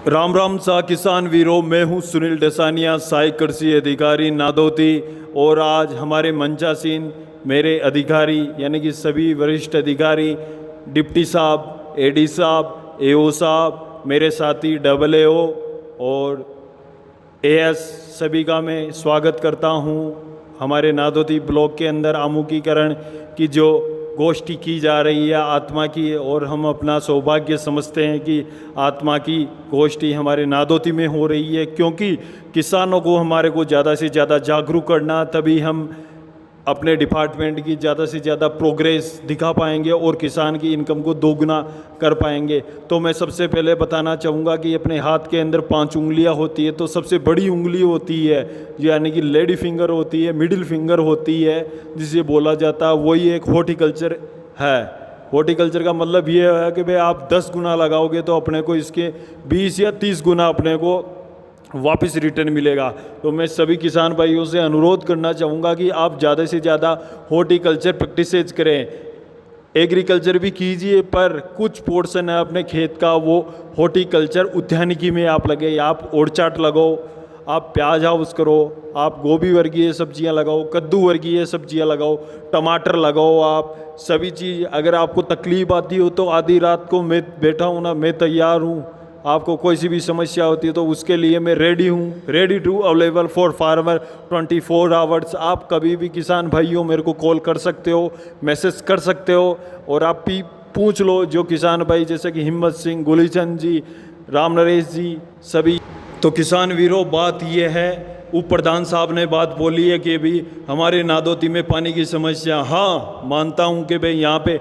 राम राम सा किसान वीरों, मैं हूं सुनील डसानिया, सहायक कृषि अधिकारी नादौती। और आज हमारे मंचासीन मेरे अधिकारी यानी कि सभी वरिष्ठ अधिकारी, डिप्टी साहब, एडी साहब, एओ साहब, मेरे साथी डबल एओ और एएस, सभी का मैं स्वागत करता हूं। हमारे नादौती ब्लॉक के अंदर आमुखीकरण की जो गोष्ठी की जा रही है आत्मा की, और हम अपना सौभाग्य समझते हैं कि आत्मा की गोष्ठी हमारे नादौती में हो रही है, क्योंकि किसानों को हमारे को ज़्यादा से ज़्यादा जागरूक करना, तभी हम अपने डिपार्टमेंट की ज़्यादा से ज़्यादा प्रोग्रेस दिखा पाएंगे और किसान की इनकम को दोगुना कर पाएंगे। तो मैं सबसे पहले बताना चाहूँगा कि अपने हाथ के अंदर 5 उंगलियाँ होती है, तो सबसे बड़ी उंगली होती है यानी कि लेडी फिंगर होती है, मिडिल फिंगर होती है जिसे बोला जाता है, वही एक हॉर्टिकल्चर है। हॉर्टिकल्चर का मतलब ये है कि भाई आप 10 गुना लगाओगे तो अपने को इसके 20 या 30 गुना अपने को वापस रिटर्न मिलेगा। तो मैं सभी किसान भाइयों से अनुरोध करना चाहूँगा कि आप ज़्यादा से ज़्यादा हॉर्टिकल्चर प्रैक्टिसेज करें। एग्रीकल्चर भी कीजिए, पर कुछ पोर्शन है अपने खेत का वो हॉर्टिकल्चर उद्यानिकी में आप लगे। आप ओरचाट लगाओ, आप प्याज हाउस करो, आप गोभी वर्गीय सब्जियां लगाओ, कद्दू वर्गीय सब्जियां लगाओ, टमाटर लगाओ। आप सभी चीज़, अगर आपको तकलीफ आती हो तो आधी रात को मैं बैठा हूँ ना, मैं तैयार हूँ। आपको कोई सी भी समस्या होती है तो उसके लिए मैं रेडी हूँ, ready to available for farmer 24 hours. आप कभी भी किसान भाइयों मेरे को कॉल कर सकते हो, मैसेज कर सकते हो, और आप भी पूछ लो जो किसान भाई जैसे कि हिम्मत सिंह, गुलीचंद जी, राम नरेश जी, सभी। तो किसान वीरों, बात यह है, उप प्रधान साहब ने बात बोली है कि भी हमारे नादौती में पानी की समस्या। हाँ, मानता हूँ कि भाई यहाँ पे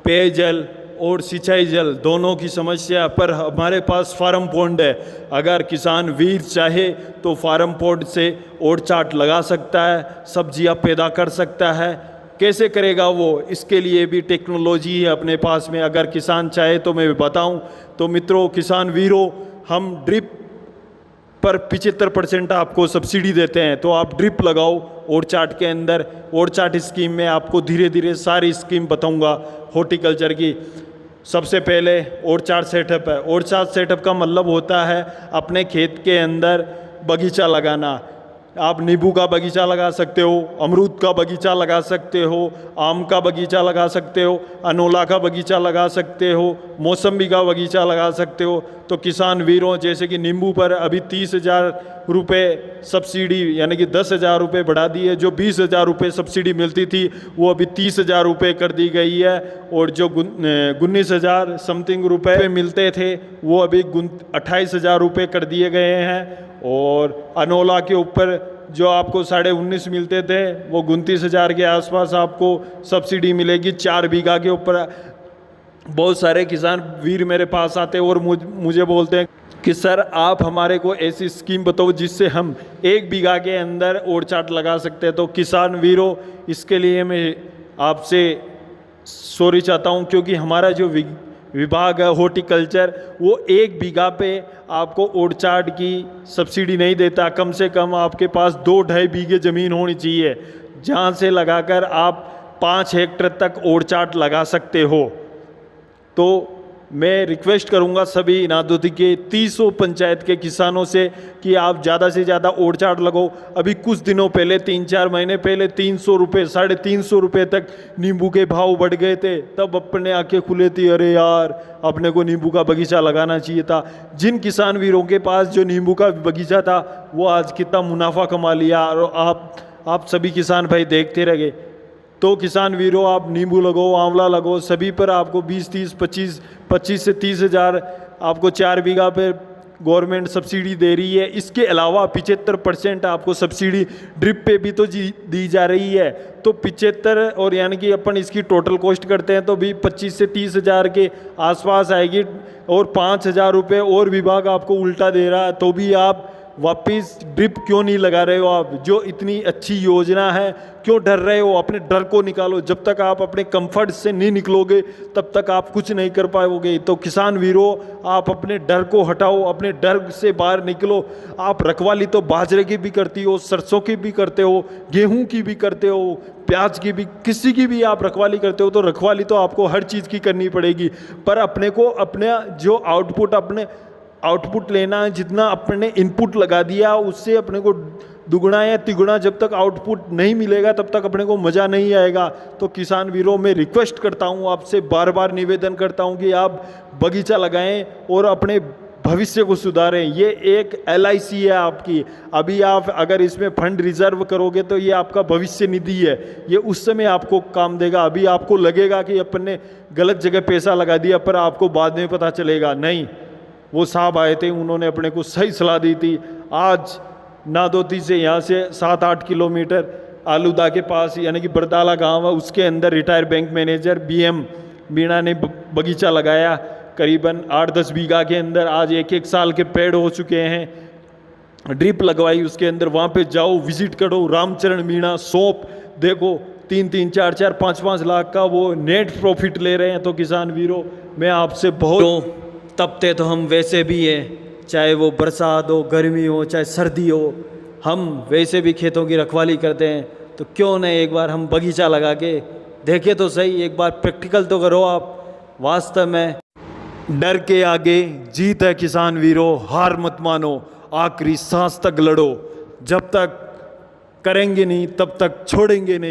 पेयजल और सिंचाई जल दोनों की समस्या, पर हमारे पास फार्म पॉन्ड है। अगर किसान वीर चाहे तो फार्म पॉन्ड से ओरचाट लगा सकता है, सब्जियां पैदा कर सकता है। कैसे करेगा वो, इसके लिए भी टेक्नोलॉजी है अपने पास में। अगर किसान चाहे तो मैं बताऊं। तो मित्रों, किसान वीरों, हम ड्रिप पर 75% आपको सब्सिडी देते हैं, तो आप ड्रिप लगाओ ओरचाट के अंदर। ओरचाट स्कीम में आपको धीरे धीरे सारी स्कीम बताऊंगा हॉर्टिकल्चर की। सबसे पहले ओरचाट सेटअप है। ओरचाट सेटअप का मतलब होता है अपने खेत के अंदर बगीचा लगाना। आप नींबू का बगीचा लगा सकते हो, अमरूद का बगीचा लगा सकते हो, आम का बगीचा लगा सकते हो, अनोला का बगीचा लगा सकते हो, मौसम्बी का बगीचा लगा सकते हो। तो किसान वीरों, जैसे कि नींबू पर अभी 30,000 रुपये सब्सिडी यानी कि 10,000 रुपये बढ़ा दी है। जो 20,000 रुपये सब्सिडी मिलती थी वो अभी 30,000 रुपये कर दी गई है, और जो 19,000 समथिंग रुपये मिलते थे वो अभी 28,000 रुपये कर दिए गए हैं। और अनोला के ऊपर जो आपको 19.5 मिलते थे वो 29,000 के आसपास आपको सब्सिडी मिलेगी 4 बीघा के ऊपर। बहुत सारे किसान वीर मेरे पास आते हैं और मुझे बोलते हैं कि सर आप हमारे को ऐसी स्कीम बताओ जिससे हम 1 बीघा के अंदर ओरचाट लगा सकते हैं। तो किसान वीरों, इसके लिए मैं आपसे सॉरी चाहता हूं, क्योंकि हमारा जो विभाग है हॉर्टिकल्चर, वो 1 बीघा पे आपको ओरचाट की सब्सिडी नहीं देता। कम से कम आपके पास 2-2.5 बीघे ज़मीन होनी चाहिए, जहाँ से लगाकर आप 5 हेक्टेयर तक ओरचाट लगा सकते हो। तो मैं रिक्वेस्ट करूंगा सभी नादौती के 300 पंचायत के किसानों से कि आप ज़्यादा से ज़्यादा ओरचाट लगाओ। अभी कुछ दिनों पहले, 3-4 महीने पहले 300 रुपये, 350 रुपये तक नींबू के भाव बढ़ गए थे। तब अपने आंखें खुले थी, अरे यार अपने को नींबू का बगीचा लगाना चाहिए था। जिन किसान वीरों के पास जो नींबू का बगीचा था वो आज कितना मुनाफा कमा लिया, और आप सभी किसान भाई देखते रह गए। तो किसान वीरों, आप नींबू लगाओ, आंवला लगाओ, सभी पर आपको 25 से 30,000 आपको 4 बीघा पे गवर्नमेंट सब्सिडी दे रही है। इसके अलावा 75% आपको सब्सिडी ड्रिप पे भी तो दी जा रही है। तो 75, और यानी कि अपन इसकी टोटल कॉस्ट करते हैं तो भी 25 से 30,000 के आसपास आएगी, और 5,000 रुपये और विभाग आपको उल्टा दे रहा है। तो भी आप वापिस ड्रिप क्यों नहीं लगा रहे हो? आप जो इतनी अच्छी योजना है क्यों डर रहे हो? अपने डर को निकालो। जब तक आप अपने कंफर्ट से नहीं निकलोगे तब तक आप कुछ नहीं कर पाओगे। तो किसान वीरों, आप अपने डर को हटाओ, अपने डर से बाहर निकलो। आप रखवाली तो बाजरे की भी करती हो, सरसों की भी करते हो, गेहूं की भी करते हो, प्याज की भी, किसी की भी आप रखवाली करते हो। तो रखवाली तो आपको हर चीज़ की करनी पड़ेगी, पर अपने को अपने जो आउटपुट अपने आउटपुट लेना है, जितना अपने इनपुट लगा दिया उससे अपने को दुगुना या तिगुना जब तक आउटपुट नहीं मिलेगा तब तक अपने को मज़ा नहीं आएगा। तो किसान वीरों, मैं रिक्वेस्ट करता हूँ आपसे, बार बार निवेदन करता हूँ कि आप बगीचा लगाएं और अपने भविष्य को सुधारें। ये एक LIC है आपकी। अभी आप अगर इसमें फंड रिजर्व करोगे तो ये आपका भविष्य निधि है, ये उस समय आपको काम देगा। अभी आपको लगेगा कि अपन ने गलत जगह पैसा लगा दिया, पर आपको बाद में पता चलेगा नहीं, वो साहब आए थे, उन्होंने अपने को सही सलाह दी थी। आज नादौती से यहाँ से 7-8 किलोमीटर आलूदा के पास यानी कि बरदाला गांव है, उसके अंदर retire bank manager BM Meena ने बगीचा लगाया करीबन 8-10 बीघा के अंदर। आज 1-1 साल के पेड़ हो चुके हैं, ड्रिप लगवाई उसके अंदर। वहाँ पे जाओ, विजिट करो। रामचरण मीणा सौंप देखो, 3-3, 4-4, 5-5 लाख का वो नेट प्रॉफिट ले रहे हैं। तो किसान वीरों, मैं आपसे बहुत तपते तो हम वैसे भी हैं, चाहे वो बरसात हो, गर्मी हो, चाहे सर्दी हो, हम वैसे भी खेतों की रखवाली करते हैं। तो क्यों नहीं एक बार हम बगीचा लगा के देखें तो सही, एक बार प्रैक्टिकल तो करो आप। वास्तव में डर के आगे जीत है किसान वीरों, हार मत मानो, आखिरी सांस तक लड़ो। जब तक करेंगे नहीं तब तक छोड़ेंगे नहीं।